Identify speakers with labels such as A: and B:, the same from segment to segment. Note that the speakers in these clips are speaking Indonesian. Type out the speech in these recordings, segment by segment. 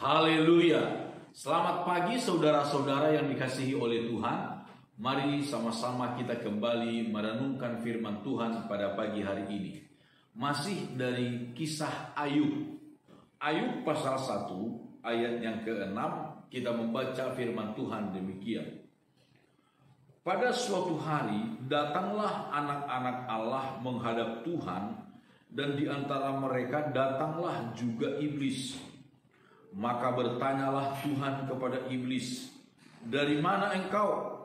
A: Haleluya. Selamat pagi saudara-saudara yang dikasihi oleh Tuhan. Mari sama-sama kita kembali merenungkan firman Tuhan pada pagi hari ini. Masih dari kisah Ayub. Ayub pasal 1 ayat yang ke-6 kita membaca firman Tuhan demikian. Pada suatu hari datanglah anak-anak Allah menghadap Tuhan, dan di antara mereka datanglah juga iblis. Maka bertanyalah Tuhan kepada iblis, "Dari mana engkau?"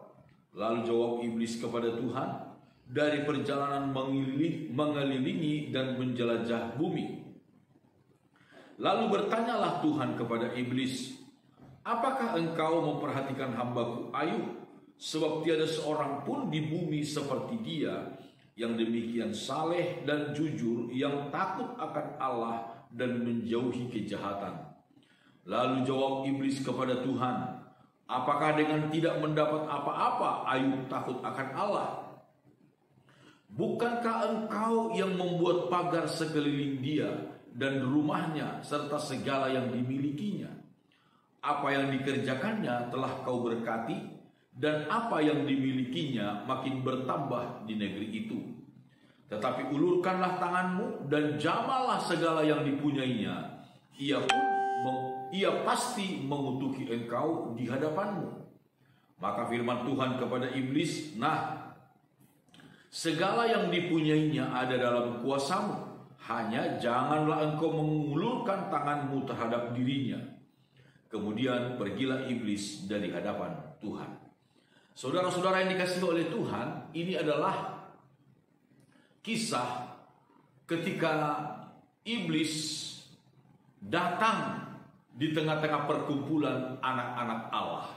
A: Lalu jawab iblis kepada Tuhan, "Dari perjalanan mengelilingi dan menjelajah bumi." Lalu bertanyalah Tuhan kepada iblis, "Apakah engkau memperhatikan hambaku Ayub? Sebab tiada seorang pun di bumi seperti dia, yang demikian saleh dan jujur, yang takut akan Allah dan menjauhi kejahatan." Lalu jawab iblis kepada Tuhan, "Apakah dengan tidak mendapat apa-apa Ayub takut akan Allah? Bukankah engkau yang membuat pagar sekeliling dia dan rumahnya serta segala yang dimilikinya? Apa yang dikerjakannya telah kau berkati, dan apa yang dimilikinya makin bertambah di negeri itu. Tetapi ulurkanlah tanganmu dan jamalah segala yang dipunyainya. Ia pasti mengutuki engkau di hadapanmu." Maka firman Tuhan kepada iblis, "Nah, segala yang dipunyainya ada dalam kuasamu. Hanya janganlah engkau mengulurkan tanganmu terhadap dirinya." Kemudian pergilah iblis dari hadapan Tuhan. Saudara-saudara yang dikasihi oleh Tuhan, ini adalah kisah ketika iblis datang di tengah-tengah perkumpulan anak-anak Allah.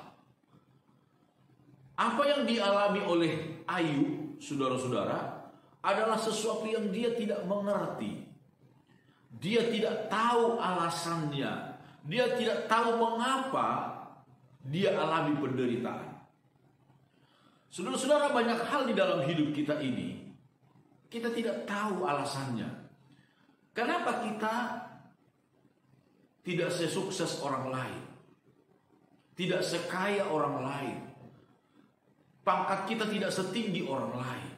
A: Apa yang dialami oleh Ayub, saudara-saudara, adalah sesuatu yang dia tidak mengerti. Dia tidak tahu alasannya. Dia tidak tahu mengapa dia alami penderitaan. Saudara-saudara, banyak hal di dalam hidup kita ini kita tidak tahu alasannya. Kenapa kita tidak sesukses orang lain, tidak sekaya orang lain, pangkat kita tidak setinggi orang lain?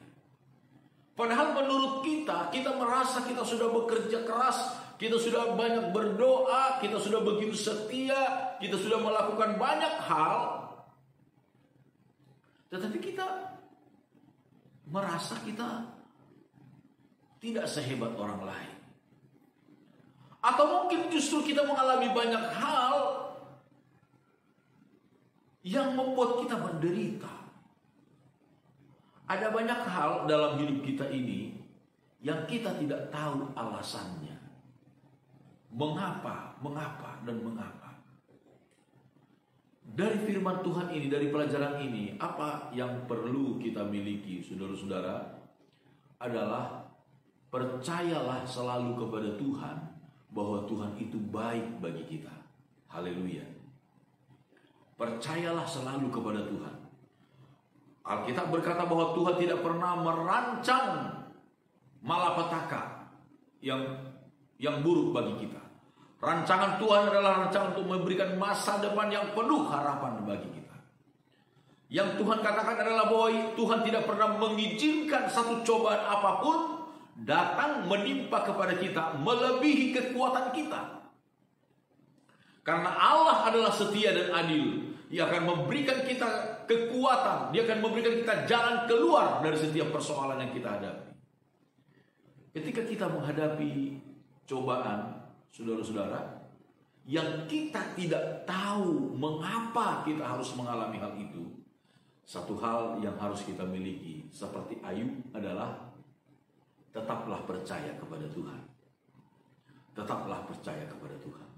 A: Padahal menurut kita merasa kita sudah bekerja keras, kita sudah banyak berdoa, kita sudah begitu setia, kita sudah melakukan banyak hal, tetapi kita merasa kita tidak sehebat orang lain. Atau mungkin justru kita mengalami banyak hal yang membuat kita menderita. Ada banyak hal dalam hidup kita ini yang kita tidak tahu alasannya. Mengapa, dan mengapa. Dari firman Tuhan ini, dari pelajaran ini, apa yang perlu kita miliki, saudara-saudara, adalah percayalah selalu kepada Tuhan bahwa Tuhan itu baik bagi kita. Haleluya. Percayalah selalu kepada Tuhan. Alkitab berkata bahwa Tuhan tidak pernah merancang malapetaka yang buruk bagi kita. Rancangan Tuhan adalah rancangan untuk memberikan masa depan yang penuh harapan bagi kita. Yang Tuhan katakan adalah bahwa Tuhan tidak pernah mengizinkan satu cobaan apapun datang menimpa kepada kita melebihi kekuatan kita. Karena Allah adalah setia dan adil. Dia akan memberikan kita kekuatan. Dia akan memberikan kita jalan keluar dari setiap persoalan yang kita hadapi. Ketika kita menghadapi cobaan, saudara-saudara, yang kita tidak tahu mengapa kita harus mengalami hal itu, satu hal yang harus kita miliki seperti Ayub adalah tetaplah percaya kepada Tuhan. Tetaplah percaya kepada Tuhan.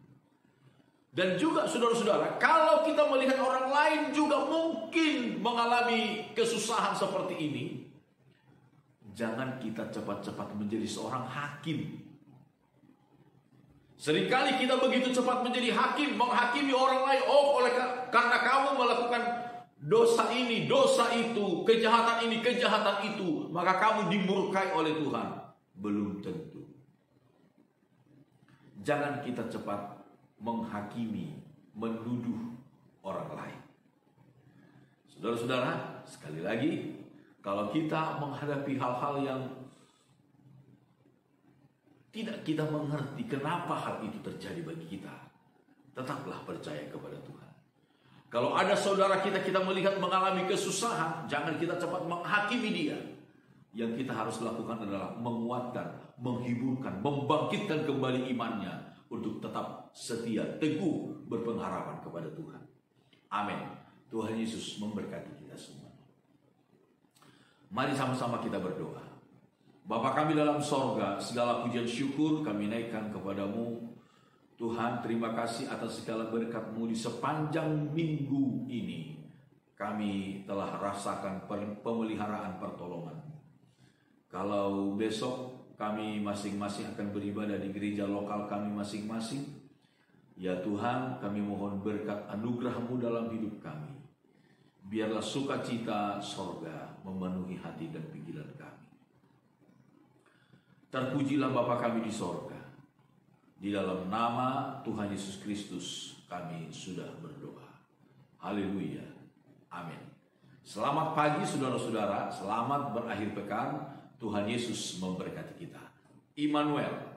A: Dan juga saudara-saudara, kalau kita melihat orang lain juga mungkin mengalami kesusahan seperti ini, jangan kita cepat-cepat menjadi seorang hakim. Seringkali kita begitu cepat menjadi hakim, menghakimi orang lain. Oh, karena kamu melakukan dosa ini, dosa itu, kejahatan ini, kejahatan itu, maka kamu dimurkai oleh Tuhan. Belum tentu. Jangan kita cepat menghakimi, menuduh orang lain. Saudara-saudara, sekali lagi, kalau kita menghadapi hal-hal yang tidak kita mengerti kenapa hal itu terjadi bagi kita, tetaplah percaya kepada Tuhan. Kalau ada saudara kita melihat mengalami kesusahan, jangan kita cepat menghakimi dia. Yang kita harus lakukan adalah menguatkan, menghiburkan, membangkitkan kembali imannya untuk tetap setia, teguh, berpengharapan kepada Tuhan. Amin. Tuhan Yesus memberkati kita semua. Mari sama-sama kita berdoa. Bapa kami dalam sorga, segala pujian syukur kami naikkan kepadamu. Tuhan, terima kasih atas segala berkat-Mu di sepanjang minggu ini. Kami telah rasakan pemeliharaan pertolongan. Kalau besok kami masing-masing akan beribadah di gereja lokal kami masing-masing, ya Tuhan, kami mohon berkat anugerah-Mu dalam hidup kami. Biarlah sukacita sorga memenuhi hati dan pikiran kami. Terpujilah Bapa kami di sorga. Di dalam nama Tuhan Yesus Kristus kami sudah berdoa. Haleluya. Amin. Selamat pagi saudara-saudara. Selamat berakhir pekan. Tuhan Yesus memberkati kita. Immanuel.